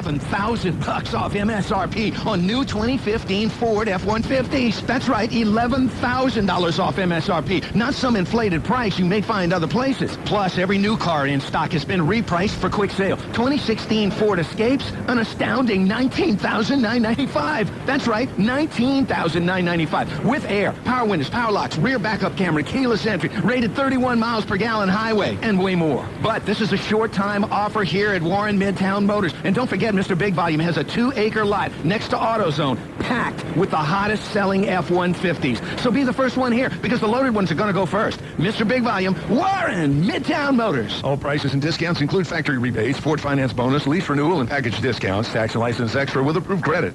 $11,000 off MSRP on new 2015 Ford F-150s. That's right, $11,000 off MSRP. Not some inflated price you may find other places. Plus, every new car in stock has been repriced for quick sale. 2016 Ford Escapes, an astounding $19,995. That's right, $19,995. With air, power windows, power locks, rear backup camera, keyless entry, rated 31 miles per gallon highway, and way more. But this is a short-time offer here at WRRN Midtown Motors. And don't forget, Mr. Big Volume has a 2-acre lot next to AutoZone, packed with the hottest-selling F-150s. So be the first one here, because the loaded ones are going to go first. Mr. Big Volume, WRRN Midtown Motors. All prices and discounts include factory rebates, Ford finance bonus, lease renewal, and package discounts, tax and license extra with approved credit.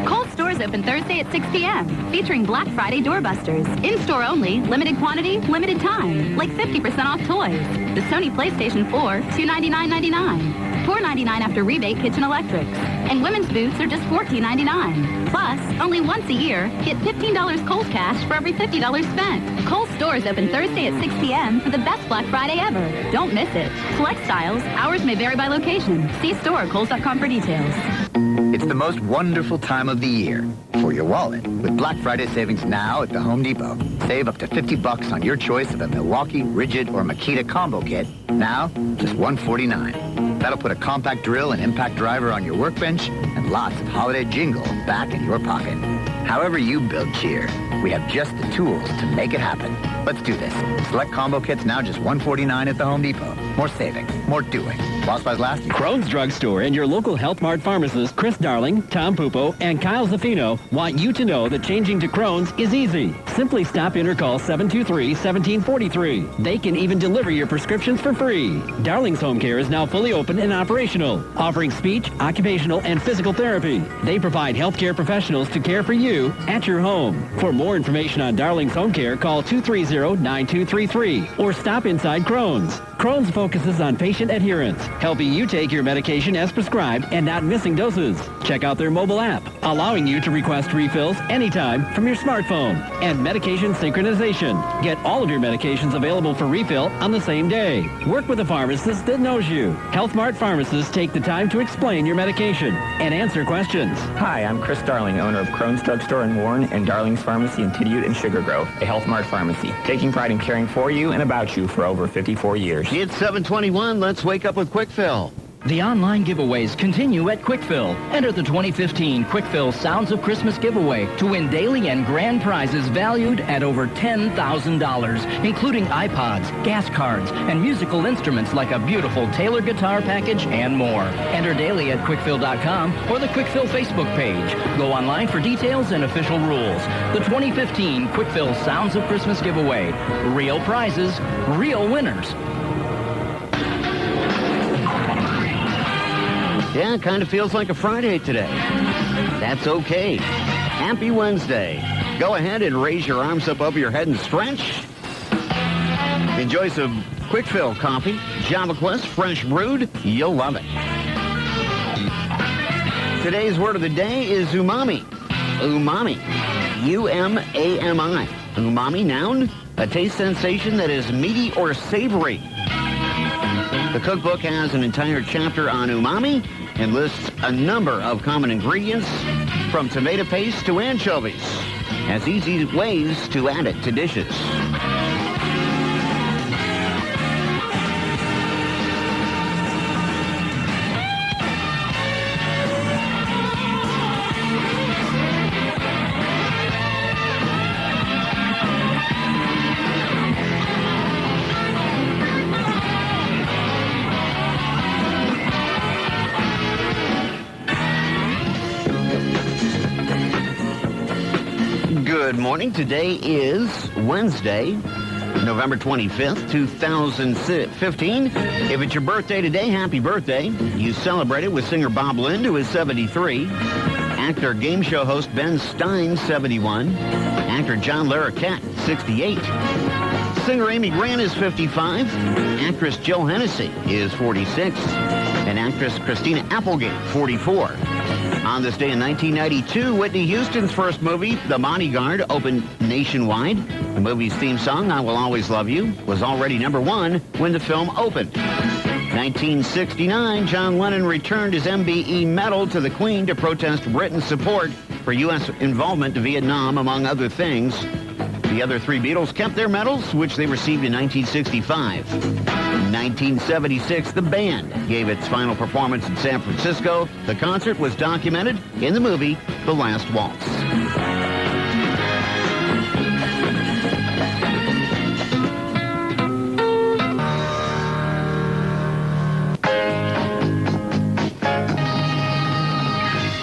Kohl's stores open Thursday at 6 p.m., featuring Black Friday doorbusters. In-store only, limited quantity, limited time, like 50% off toys. The Sony PlayStation 4, $299.99. $4.99 after rebate kitchen electrics. And women's boots are just $14.99. Plus, only once a year, get $15 Kohl's cash for every $50 spent. Kohl's stores open Thursday at 6 p.m. for the best Black Friday ever. Don't miss it. Select styles. Hours may vary by location. See store at Kohls.com for details. It's the most wonderful time of the year for your wallet. With Black Friday savings now at the Home Depot. Save up to $50 on your choice of a Milwaukee, Rigid, or Makita combo kit. Now, just $149. That'll put a compact drill and impact driver on your workbench and lots of holiday jingle back in your pocket. However you build cheer, we have just the tools to make it happen. Let's do this. Select combo kits now just $149 at the Home Depot. More saving, more doing. While supplies last. Crohn's Drug Store and your local Health Mart pharmacists Chris Darling, Tom Pupo, and Kyle Zaffino want you to know that changing to Crohn's is easy. Simply stop in or call 723-1743. They can even deliver your prescriptions for free. Darling's Home Care is now fully open and operational, offering speech, occupational, and physical therapy. They provide healthcare professionals to care for you at your home. For more information on Darling's Home Care, call 230-9233 or stop inside Crohn's. Crohn's focuses on patient adherence, helping you take your medication as prescribed and not missing doses. Check out their mobile app, allowing you to request refills anytime from your smartphone, and medication synchronization. Get all of your medications available for refill on the same day. Work with a pharmacist that knows you. Health Mart pharmacists take the time to explain your medication and answer questions. Hi, I'm Chris Darling, owner of Crohn's Drug Store in Warren and Darling's Pharmacy in Tidiute and Sugar Grove, a Health Mart pharmacy, taking pride in caring for you and about you for over 54 years. It's 7:21. Let's wake up with Quick Fill. The online giveaways continue at Quick Fill. Enter the 2015 Quick Fill Sounds of Christmas giveaway to win daily and grand prizes valued at over $10,000, including iPods, gas cards, and musical instruments like a beautiful Taylor guitar package and more. Enter daily at quickfill.com or the Quick Fill Facebook page. Go online for details and official rules. The 2015 Quick Fill Sounds of Christmas giveaway. Real prizes, real winners. Yeah, it kind of feels like a Friday today. That's okay. Happy Wednesday. Go ahead and raise your arms up over your head and stretch. Enjoy some Quick Fill coffee, Java Quest, fresh brewed. You'll love it. Today's word of the day is umami. Umami. U-M-A-M-I. Umami, noun, a taste sensation that is meaty or savory. The cookbook has an entire chapter on umami and lists a number of common ingredients, from tomato paste to anchovies, as easy ways to add it to dishes. Good morning. Today is Wednesday, November 25th, 2015. If it's your birthday today, happy birthday. You celebrate it with singer Bob Lind, who is 73. Actor, game show host Ben Stein, 71. Actor John Larroquette, 68. Singer Amy Grant is 55. Actress Jill Hennessy is 46. And actress Christina Applegate, 44. On this day in 1992, Whitney Houston's first movie, The Bodyguard, opened nationwide. The movie's theme song, I Will Always Love You, was already #1 when the film opened. 1969, John Lennon returned his MBE medal to the Queen to protest Britain's support for U.S. involvement in Vietnam, among other things. The other three Beatles kept their medals, which they received in 1965. In 1976, the band gave its final performance in San Francisco. The concert was documented in the movie The Last Waltz.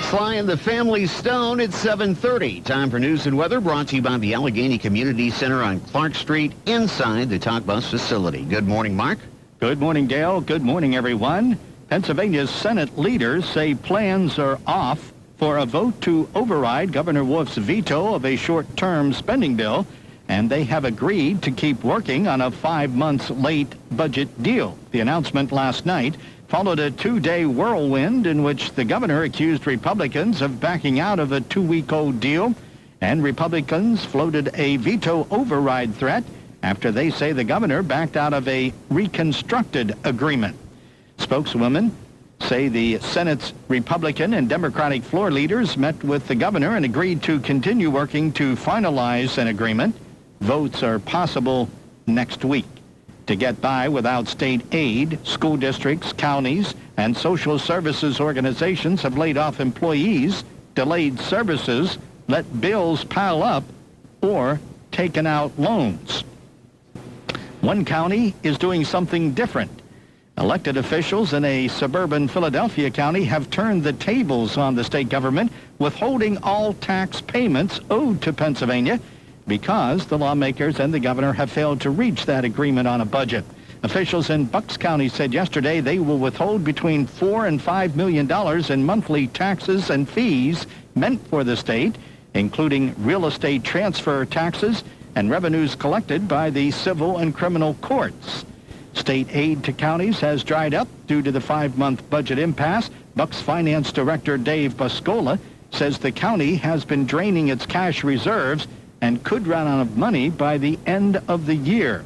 Sly and the Family Stone at 7:30. Time for news and weather, brought to you by the Allegheny Community Center on Clark Street, inside the Talk Bus facility. Good morning, Mark. Good morning, Dale. Good morning, everyone. Pennsylvania's Senate leaders say plans are off for a vote to override Governor Wolf's veto of a short-term spending bill, and they have agreed to keep working on a 5-month late budget deal. The announcement last night followed a 2-day whirlwind in which the governor accused Republicans of backing out of a 2-week-old deal, and Republicans floated a veto override threat after they say the governor backed out of a reconstructed agreement. Spokeswomen say the Senate's Republican and Democratic floor leaders met with the governor and agreed to continue working to finalize an agreement. Votes are possible next week. To get by without state aid, school districts, counties, and social services organizations have laid off employees, delayed services, let bills pile up, or taken out loans. One county is doing something different. Elected officials in a suburban Philadelphia county have turned the tables on the state government, withholding all tax payments owed to Pennsylvania because the lawmakers and the governor have failed to reach that agreement on a budget. Officials in Bucks County said yesterday they will withhold between $4 and $5 million in monthly taxes and fees meant for the state, including real estate transfer taxes and revenues collected by the civil and criminal courts. State aid to counties has dried up due to the 5-month budget impasse. Bucks Finance Director Dave Buscola says the county has been draining its cash reserves and could run out of money by the end of the year.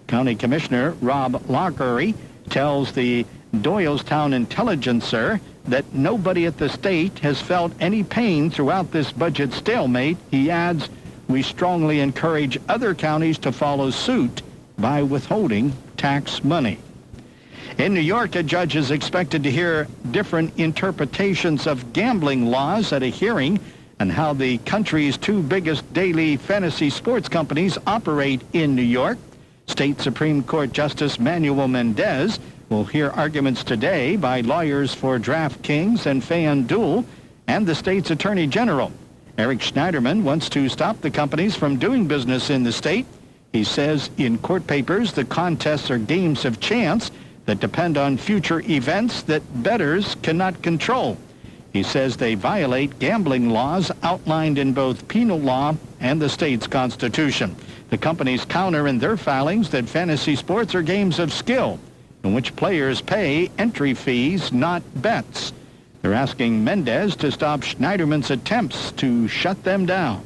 County Commissioner Rob Lockery tells the Doylestown Intelligencer that nobody at the state has felt any pain throughout this budget stalemate. He adds, "We strongly encourage other counties to follow suit by withholding tax money." In New York, a judge is expected to hear different interpretations of gambling laws at a hearing and how the country's two biggest daily fantasy sports companies operate in New York. State Supreme Court Justice Manuel Mendez will hear arguments today by lawyers for DraftKings and FanDuel and the state's Attorney General. Eric Schneiderman wants to stop the companies from doing business in the state. He says in court papers the contests are games of chance that depend on future events that bettors cannot control. He says they violate gambling laws outlined in both penal law and the state's constitution. The companies counter in their filings that fantasy sports are games of skill in which players pay entry fees, not bets. They're asking Mendez to stop Schneiderman's attempts to shut them down.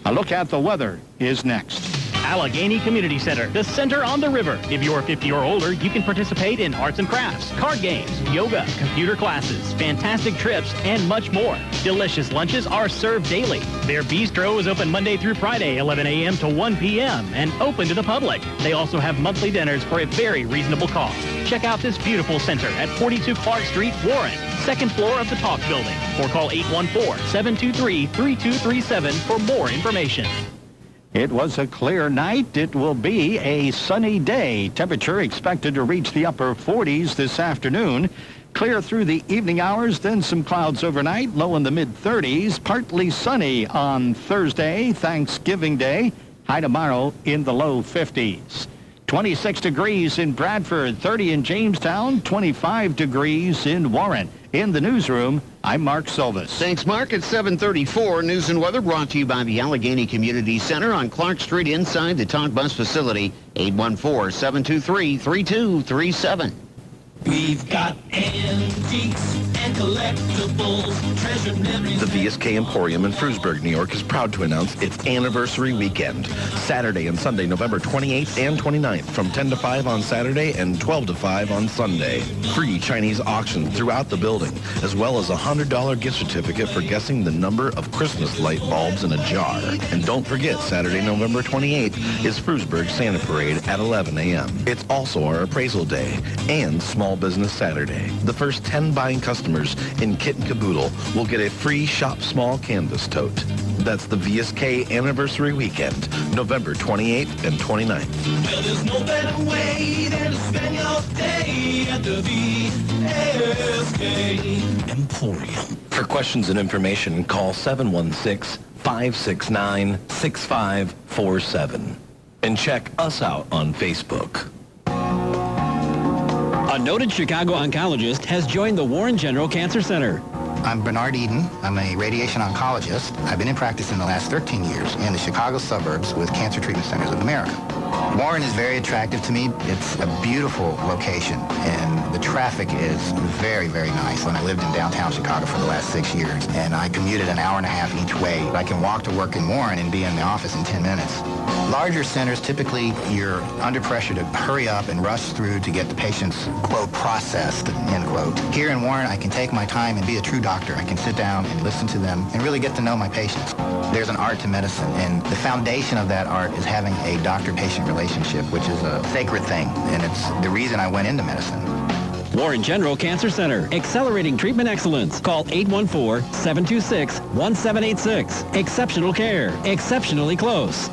A look at the weather is next. Allegheny Community Center, the center on the river. If you're 50 or older, you can participate in arts and crafts, card games, yoga, computer classes, fantastic trips, and much more. Delicious lunches are served daily. Their bistro is open Monday through Friday, 11 a.m. to 1 p.m., and open to the public. They also have monthly dinners for a very reasonable cost. Check out this beautiful center at 42 Clark Street, Warren, second floor of the Talk Building, or call 814-723-3237 for more information. It was a clear night. It will be a sunny day. Temperature expected to reach the upper 40s this afternoon. Clear through the evening hours, then some clouds overnight, low in the mid-30s. Partly sunny on Thursday, Thanksgiving Day. High tomorrow in the low 50s. 26 degrees in Bradford, 30 in Jamestown, 25 degrees in Warren. In the newsroom, I'm Mark Silvis. Thanks, Mark. It's 7:34. News and weather brought to you by the Allegheny Community Center on Clark Street inside the Talk Bus facility. 814-723-3237. We've got antiques and collectibles, treasured memories. The VSK Emporium in Frewsburg, New York is proud to announce its anniversary weekend. Saturday and Sunday, November 28th and 29th from 10 to 5 on Saturday and 12 to 5 on Sunday. Free Chinese auctions throughout the building, as well as a $100 gift certificate for guessing the number of Christmas light bulbs in a jar. And don't forget, Saturday, November 28th is Frewsburg Santa Parade at 11 a.m. It's also our appraisal day and Small Business Saturday. The first 10 buying customers in Kit and Caboodle will get a free Shop Small canvas tote. That's the VSK Anniversary Weekend, November 28th and 29th. Well, there's no better way than to spend your day at the VSK Emporium. For questions and information, call 716-569-6547. And check us out on Facebook. A noted Chicago oncologist has joined the Warren General Cancer Center. I'm Bernard Eden. I'm a radiation oncologist. I've been in practice in the last 13 years in the Chicago suburbs with Cancer Treatment Centers of America. Warren is very attractive to me. It's a beautiful location, and the traffic is very, very nice. When I lived in downtown Chicago for the last 6 years, and I commuted an hour and a half each way. I can walk to work in Warren and be in the office in 10 minutes. Larger centers, typically you're under pressure to hurry up and rush through to get the patients, quote, processed, end quote. Here in Warren, I can take my time and be a true doctor. I can sit down and listen to them and really get to know my patients. There's an art to medicine, and the foundation of that art is having a doctor-patient relationship, which is a sacred thing, and it's the reason I went into medicine. Warren General Cancer Center, accelerating treatment excellence. Call 814-726-1786. Exceptional care, exceptionally close.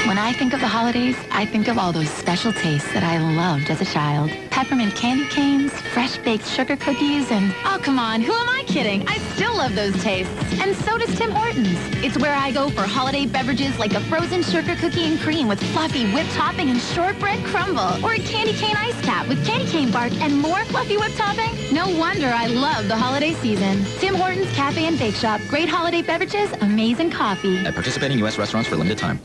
When I think of the holidays, I think of all those special tastes that I loved as a child. Peppermint candy canes, fresh-baked sugar cookies, and... Oh, come on, who am I kidding? I still love those tastes. And so does Tim Hortons. It's where I go for holiday beverages like a frozen sugar cookie and cream with fluffy whipped topping and shortbread crumble. Or a candy cane ice cap with candy cane bark and more fluffy whipped topping. No wonder I love the holiday season. Tim Hortons Cafe and Bake Shop. Great holiday beverages, amazing coffee. At participating U.S. restaurants for a limited time.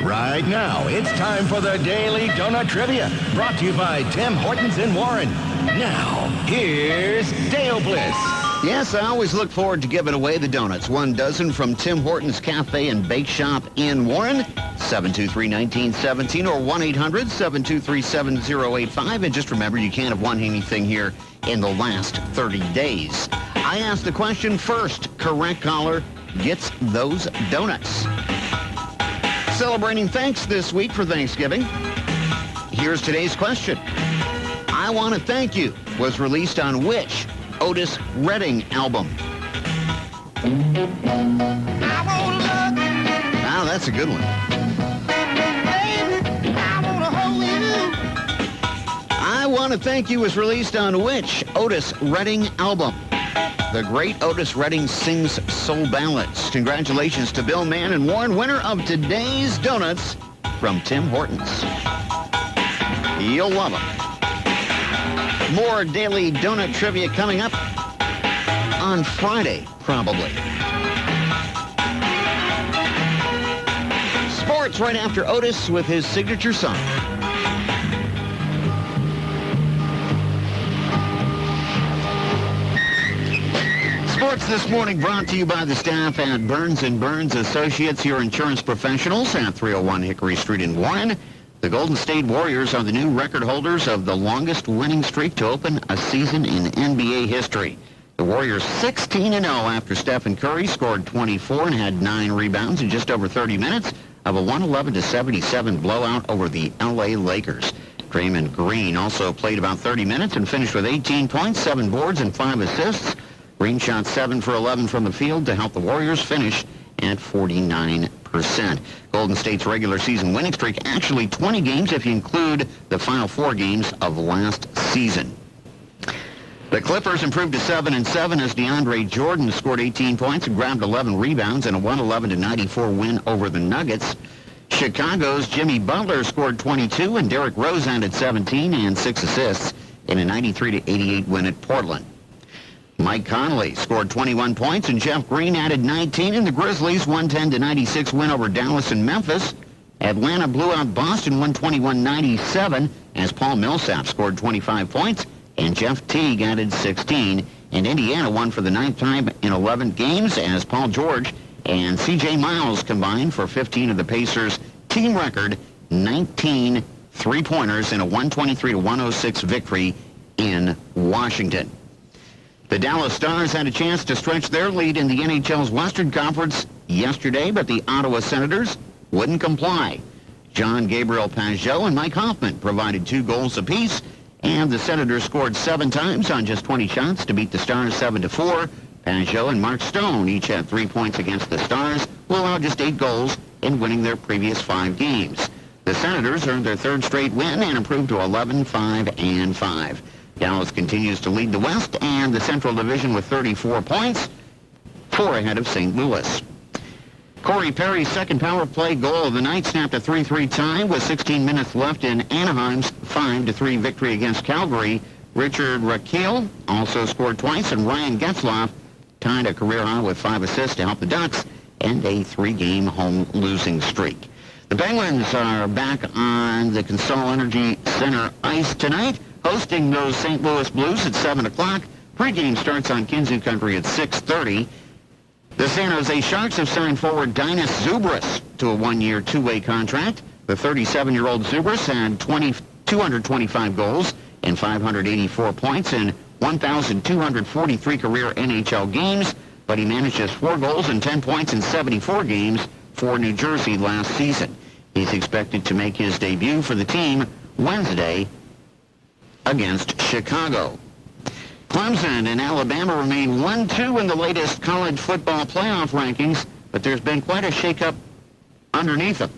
Right now, it's time for the Daily Donut Trivia, brought to you by Tim Hortons in Warren. Now, here's Dale Bliss. Yes, I always look forward to giving away the donuts. 1 dozen from Tim Hortons Cafe and Bake Shop in Warren. 723-1917 or 1-800-723-7085. And just remember, you can't have won anything here in the last 30 days. I asked the question first. Correct caller gets those donuts. Celebrating thanks this week for Thanksgiving. Here's today's question. I Want to Thank You was released on which Otis Redding album? Wow, that's a good one. I Want to Thank You was released on which Otis Redding album? The great Otis Redding sings soul ballads. Congratulations to Bill Mann and Warren, winner of today's donuts from Tim Hortons. You'll love them. More Daily Donut Trivia coming up on Friday, probably. Sports right after Otis with his signature song. Sports this morning brought to you by the staff at Burns & Burns Associates, your insurance professionals at 301 Hickory Street in Warren. The Golden State Warriors are the new record holders of the longest winning streak to open a season in NBA history. The Warriors 16-0 after Stephen Curry scored 24 and had 9 rebounds in just over 30 minutes of a 111-77 blowout over the LA Lakers. Draymond Green also played about 30 minutes and finished with 18 points, 7 boards, and 5 assists. Green shot 7 for 11 from the field to help the Warriors finish at 49%. Golden State's regular season winning streak actually 20 games if you include the final 4 games of last season. The Clippers improved to 7-7 as DeAndre Jordan scored 18 points and grabbed 11 rebounds in a 111-94 win over the Nuggets. Chicago's Jimmy Butler scored 22 and Derrick Rose added 17 and 6 assists in a 93-88 win at Portland. Mike Conley scored 21 points, and Jeff Green added 19 in the Grizzlies' 110-96 win over Dallas and Memphis. Atlanta blew out Boston 121-97 as Paul Millsap scored 25 points and Jeff Teague added 16. And Indiana won for the 9th time in 11 games as Paul George and C.J. Miles combined for 15 of the Pacers' team record 19 three-pointers in a 123-106 victory in Washington. The Dallas Stars had a chance to stretch their lead in the NHL's Western Conference yesterday, but the Ottawa Senators wouldn't comply. John Gabriel Pajot and Mike Hoffman provided 2 goals apiece, and the Senators scored 7 times on just 20 shots to beat the Stars 7-4. Pajot and Mark Stone each had 3 points against the Stars, who allowed just 8 goals in winning their previous 5 games. The Senators earned their 3rd straight win and improved to 11-5-5. Dallas continues to lead the West and the Central Division with 34 points, 4 ahead of St. Louis. Corey Perry's second power play goal of the night snapped a 3-3 tie with 16 minutes left in Anaheim's 5-3 victory against Calgary. Richard Raquel also scored twice, and Ryan Getzlaf tied a career high with 5 assists to help the Ducks end a 3-game home losing streak. The Penguins are back on the Consol Energy Center ice tonight, hosting those St. Louis Blues at 7 o'clock. Pregame starts on Kinzu Country at 6:30. The San Jose Sharks have signed forward Dinas Zubris to a 1-year, 2-way contract. The 37-year-old Zubris had 225 goals and 584 points in 1,243 career NHL games, but he managed just 4 goals and 10 points in 74 games for New Jersey last season. He's expected to make his debut for the team Wednesday against Chicago. Clemson and Alabama remain 1-2 in the latest college football playoff rankings, but there's been quite a shakeup underneath them.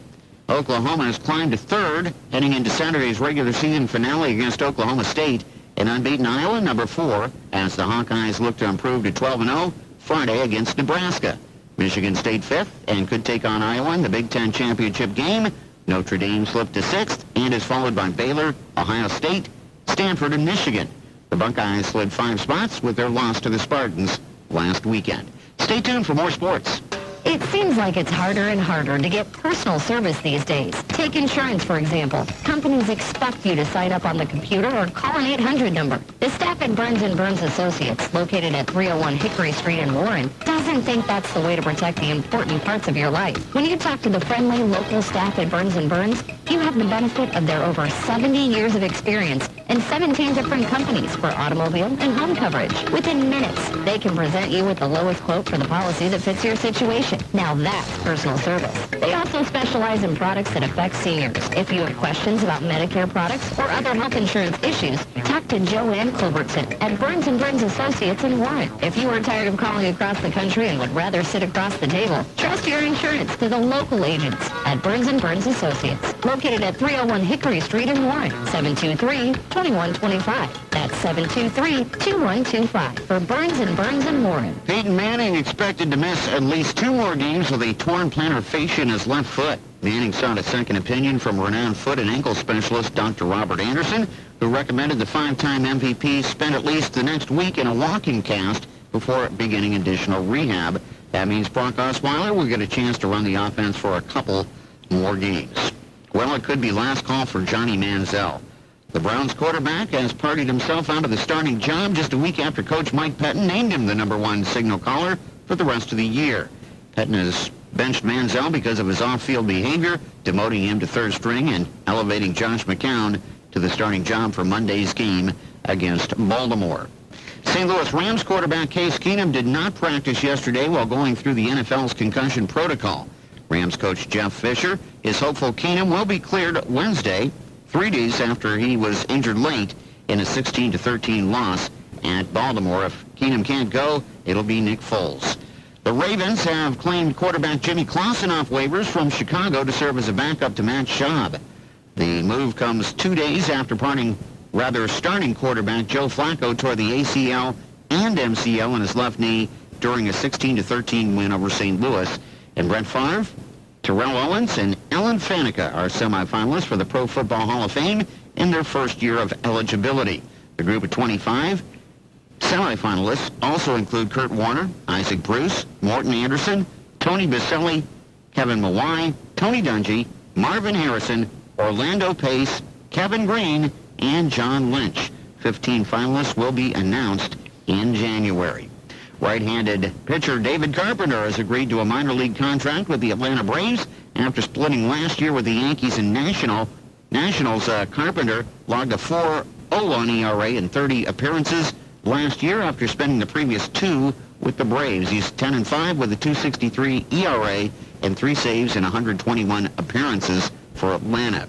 Oklahoma has climbed to 3rd, heading into Saturday's regular season finale against Oklahoma State, and unbeaten Iowa, number 4, as the Hawkeyes look to improve to 12-0 Friday against Nebraska. Michigan State 5th and could take on Iowa in the Big Ten championship game. Notre Dame slipped to 6th and is followed by Baylor, Ohio State, Stanford, and Michigan. The Buckeyes slid 5 spots with their loss to the Spartans last weekend. Stay tuned for more sports. It seems like it's harder and harder to get personal service these days. Take insurance, for example. Companies expect you to sign up on the computer or call an 800 number. The staff at Burns & Burns Associates, located at 301 Hickory Street in Warren, doesn't think that's the way to protect the important parts of your life. When you talk to the friendly local staff at Burns & Burns, you have the benefit of their over 70 years of experience in 17 different companies for automobile and home coverage. Within minutes, they can present you with the lowest quote for the policy that fits your situation. Now that's personal service. They also specialize in products that affect seniors. If you have questions about Medicare products or other health insurance issues, talk to Joanne Culbertson at Burns & Burns Associates in Warren. If you are tired of calling across the country and would rather sit across the table, trust your insurance to the local agents at Burns & Burns Associates, located at 301 Hickory Street in Warren, 723-2125. That's 723-2125 for Burns & Burns in Warren. Peyton Manning expected to miss at least 2 more games with a torn plantar fascia in his left foot. Manning sought a second opinion from renowned foot and ankle specialist Dr. Robert Anderson, who recommended the 5-time MVP spend at least the next week in a walking cast before beginning additional rehab. That means Brock Osweiler will get a chance to run the offense for a couple more games. Well, it could be last call for Johnny Manziel. The Browns quarterback has partied himself out of the starting job just a week after Coach Mike Pettin named him the #1 signal caller for the rest of the year. Pettin has benched Manziel because of his off-field behavior, demoting him to 3rd string and elevating Josh McCown to the starting job for Monday's game against Baltimore. St. Louis Rams quarterback Case Keenum did not practice yesterday while going through the NFL's concussion protocol. Rams coach Jeff Fisher is hopeful Keenum will be cleared Wednesday, 3 days after he was injured late in a 16-13 loss at Baltimore. If Keenum can't go, it'll be Nick Foles. The Ravens have claimed quarterback Jimmy Clausen off waivers from Chicago to serve as a backup to Matt Schaub. The move comes 2 days after starting quarterback Joe Flacco tore the ACL and MCL in his left knee during a 16-13 win over St. Louis. And Brett Favre, Terrell Owens, and Ellen Faneca are semifinalists for the Pro Football Hall of Fame in their first year of eligibility. The group of 25 semifinalists also include Kurt Warner, Isaac Bruce, Morton Anderson, Tony Baselli, Kevin Mawai, Tony Dungy, Marvin Harrison, Orlando Pace, Kevin Green, and John Lynch. 15 finalists will be announced in January. Right-handed pitcher David Carpenter has agreed to a minor league contract with the Atlanta Braves after splitting last year with the Yankees and Nationals. Carpenter logged a 4.0 on ERA in 30 appearances last year after spending the previous 2 with the Braves. He's 10-5 with a 2.63 ERA and 3 saves in 121 appearances for Atlanta.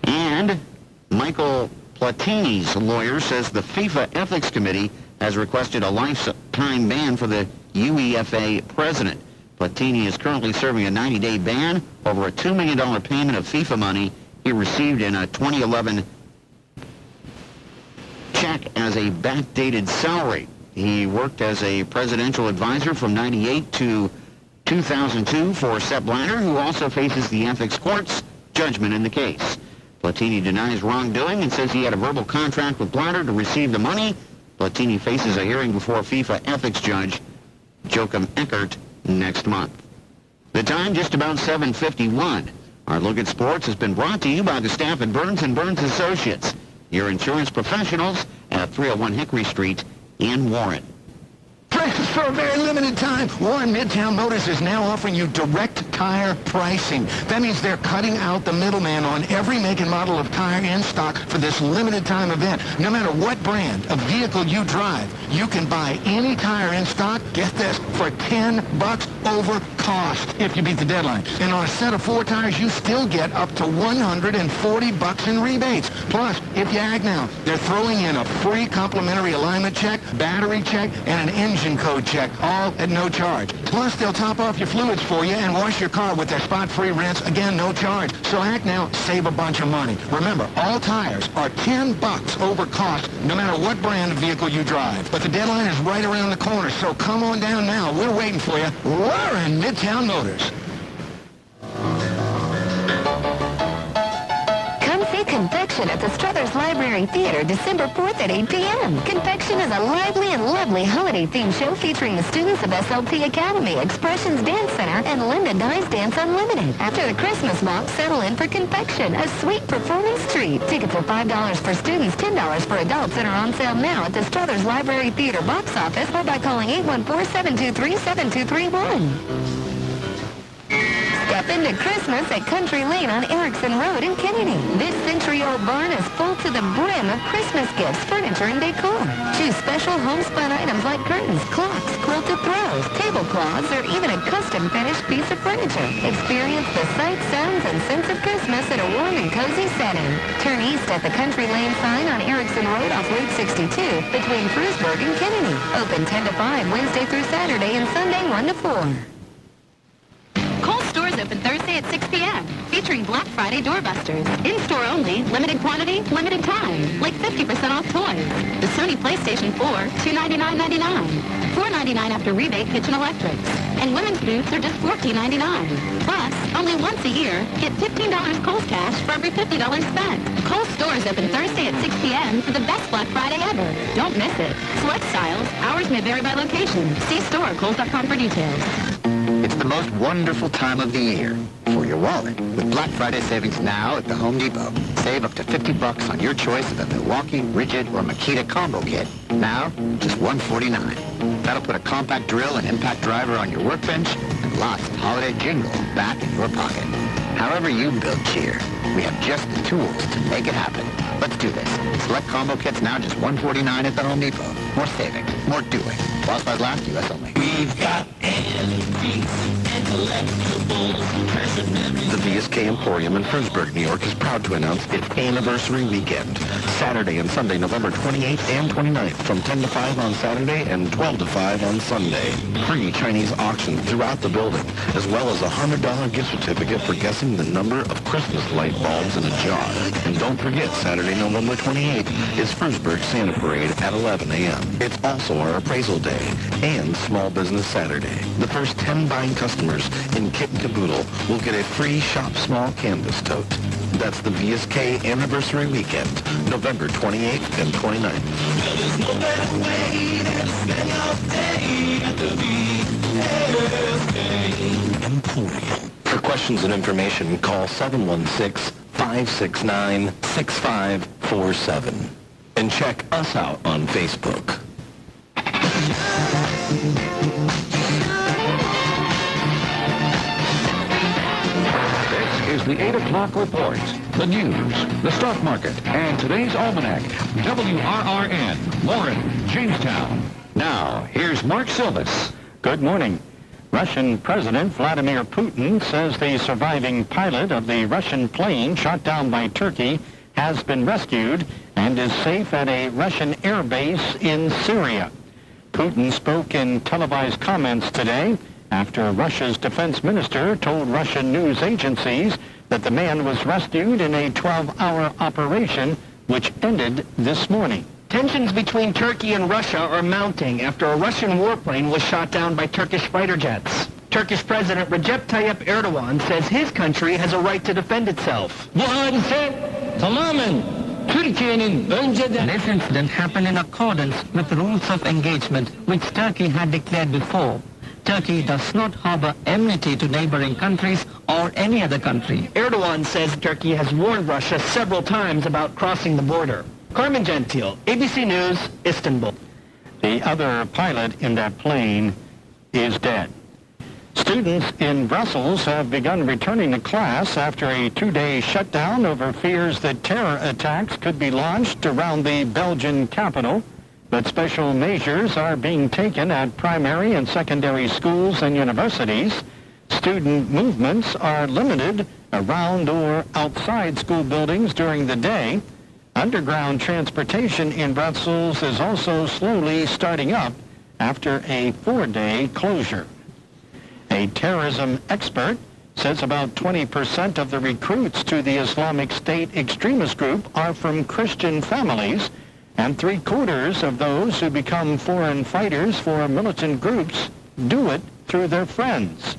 And Michael Platini's lawyer says the FIFA Ethics Committee has requested a lifetime ban for the UEFA president. Platini is currently serving a 90-day ban over a $2 million payment of FIFA money he received in a 2011 check as a backdated salary. He worked as a presidential advisor from 98 to 2002 for Sepp Blatter, who also faces the ethics court's judgment in the case. Platini denies wrongdoing and says he had a verbal contract with Blatter to receive the money. Platini faces a hearing before FIFA ethics judge Joachim Eckert next month. The time, just about 7:51. Our look at sports has been brought to you by the staff at Burns & Burns Associates, your insurance professionals at 301 Hickory Street in Warren. Friends, for a very limited time, Warren Midtown Motors is now offering you direct tire pricing. That means they're cutting out the middleman on every make and model of tire in stock for this limited time event. No matter what brand of vehicle you drive, you can buy any tire in stock, get this, for $10 over cost if you beat the deadline. And on a set of 4 tires, you still get up to $140 in rebates. Plus, if you act now, they're throwing in a free complimentary alignment check, battery check, and an engine code check, all at no charge. Plus, they'll top off your fluids for you and wash your car with their spot-free rinse, again, no charge. So act now, save a bunch of money. Remember, all tires are $10 over cost, no matter what brand of vehicle you drive. But the deadline is right around the corner, so come on down now. We're waiting for you. WRRN Midtown Motors. Confection at the Struthers Library Theater, December 4th at 8 p.m. Confection is a lively and lovely holiday-themed show featuring the students of SLT Academy, Expressions Dance Center, and Linda Dye's Dance Unlimited. After the Christmas walk, settle in for Confection, a sweet performance treat. Tickets are $5 for students, $10 for adults, and are on sale now at the Struthers Library Theater box office or by calling 814-723-7231. Step into Christmas at Country Lane on Erickson Road in Kennedy. This century-old barn is full to the brim of Christmas gifts, furniture, and decor. Choose special homespun items like curtains, clocks, quilted throws, tablecloths, or even a custom-finished piece of furniture. Experience the sights, sounds, and sense of Christmas in a warm and cozy setting. Turn east at the Country Lane sign on Erickson Road off Route 62 between Frewsburg and Kennedy. Open 10 to 5 Wednesday through Saturday and Sunday 1 to 4. Kohl's stores open Thursday at 6 p.m. featuring Black Friday doorbusters. In-store only, limited quantity, limited time. Like 50% off toys. The Sony PlayStation 4, $299.99. $4.99 after rebate kitchen electrics. And women's boots are just $14.99. Plus, only once a year, get $15 Kohl's cash for every $50 spent. Kohl's stores open Thursday at 6 p.m. for the best Black Friday ever. Don't miss it. Select styles. Hours may vary by location. See store at Kohls.com for details. It's the most wonderful time of the year for your wallet. With Black Friday savings now at the Home Depot. Save up to $50 on your choice of a Milwaukee, Rigid, or Makita combo kit. Now, just $149. That'll put a compact drill and impact driver on your workbench and lots of holiday jingle back in your pocket. However you build cheer, we have just the tools to make it happen. Let's do this. Select combo kits now just $149 at the Home Depot. More savings, more doing. While supplies last, U.S. only. We've got antiques and collectibles, treasured memories. The VSK Emporium in Frewsburg, New York is proud to announce its anniversary weekend. Saturday and Sunday, November 28th and 29th from 10 to 5 on Saturday and 12 to 5 on Sunday. Free Chinese auctions throughout the building, as well as a $100 gift certificate for guessing the number of Christmas light bulbs in a jar. And don't forget, Saturday, November 28th is Frewsburg Santa Parade at 11 a.m. It's also our appraisal day and Small Business Saturday. The first 10 buying customers in Kit and Caboodle will get a free Shop Small canvas tote. That's the VSK Anniversary Weekend, November 28th and 29th. There's no better way than to spend your day at the VSK Emporium. For questions and information, call 716-569-6547. And check us out on Facebook. This is the 8 o'clock report, the news, the stock market, and today's almanac. WRRN, Warren, Jamestown. Now, here's Mark Silvis. Good morning. Russian President Vladimir Putin says the surviving pilot of the Russian plane shot down by Turkey has been rescued and is safe at a Russian air base in Syria. Putin spoke in televised comments today after Russia's defense minister told Russian news agencies that the man was rescued in a 12-hour operation which ended this morning. Tensions between Turkey and Russia are mounting after a Russian warplane was shot down by Turkish fighter jets. Turkish President Recep Tayyip Erdogan says his country has a right to defend itself. This incident happened in accordance with the rules of engagement which Turkey had declared before. Turkey does not harbor enmity to neighboring countries or any other country. Erdogan says Turkey has warned Russia several times about crossing the border. Carmen Gentile, ABC News, Istanbul. The other pilot in that plane is dead. Students in Brussels have begun returning to class after a 2-day shutdown over fears that terror attacks could be launched around the Belgian capital. But special measures are being taken at primary and secondary schools and universities. Student movements are limited around or outside school buildings during the day. Underground transportation in Brussels is also slowly starting up after a 4-day closure. A terrorism expert says about 20% of the recruits to the Islamic State extremist group are from Christian families, and 3/4 of those who become foreign fighters for militant groups do it through their friends.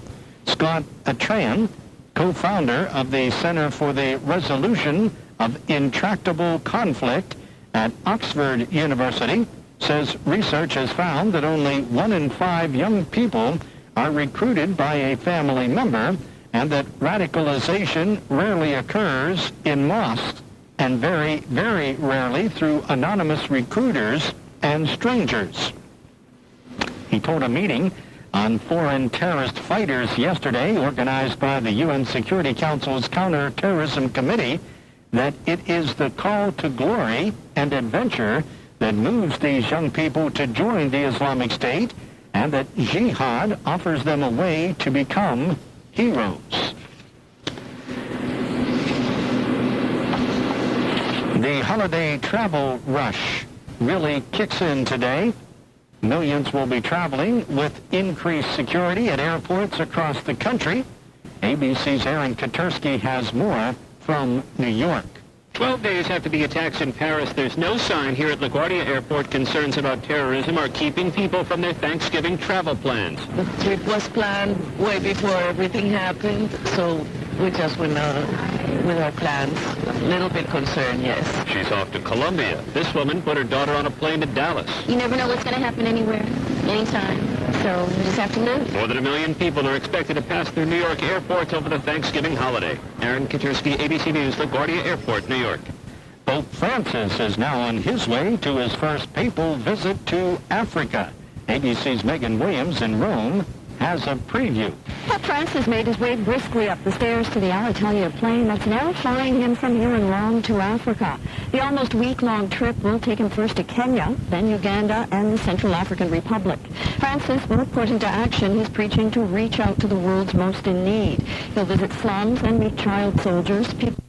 Scott Atreyan, co-founder of the Center for the Resolution of Intractable Conflict at Oxford University, says research has found that only 1 in 5 young people are recruited by a family member, and that radicalization rarely occurs in mosques and very, very rarely through anonymous recruiters and strangers. He told a meeting on foreign terrorist fighters yesterday, organized by the UN Security Council's Counterterrorism Committee, that it is the call to glory and adventure that moves these young people to join the Islamic State, and that jihad offers them a way to become heroes. The holiday travel rush really kicks in today. Millions will be traveling with increased security at airports across the country. ABC's Aaron Katursky has more from New York. 12 days after the attacks in Paris, there's no sign here at LaGuardia Airport concerns about terrorism are keeping people from their Thanksgiving travel plans. The trip was planned way before everything happened, so we just went with our plans. A little bit concerned, yes. She's off to Colombia. This woman put her daughter on a plane to Dallas. You never know what's going to happen anywhere, anytime. So we just have to live. More than 1 million people are expected to pass through New York airports over the Thanksgiving holiday. Aaron Katursky, ABC News, LaGuardia Airport, New York. Pope Francis is now on his way to his first papal visit to Africa. ABC's Megan Williams in Rome has a preview. Pope Francis made his way briskly up the stairs to the Alitalia plane that's now flying him from here in Rome to Africa. The almost week-long trip will take him first to Kenya, then Uganda, and the Central African Republic. Francis will put into action his preaching to reach out to the world's most in need. He'll visit slums and meet child soldiers, people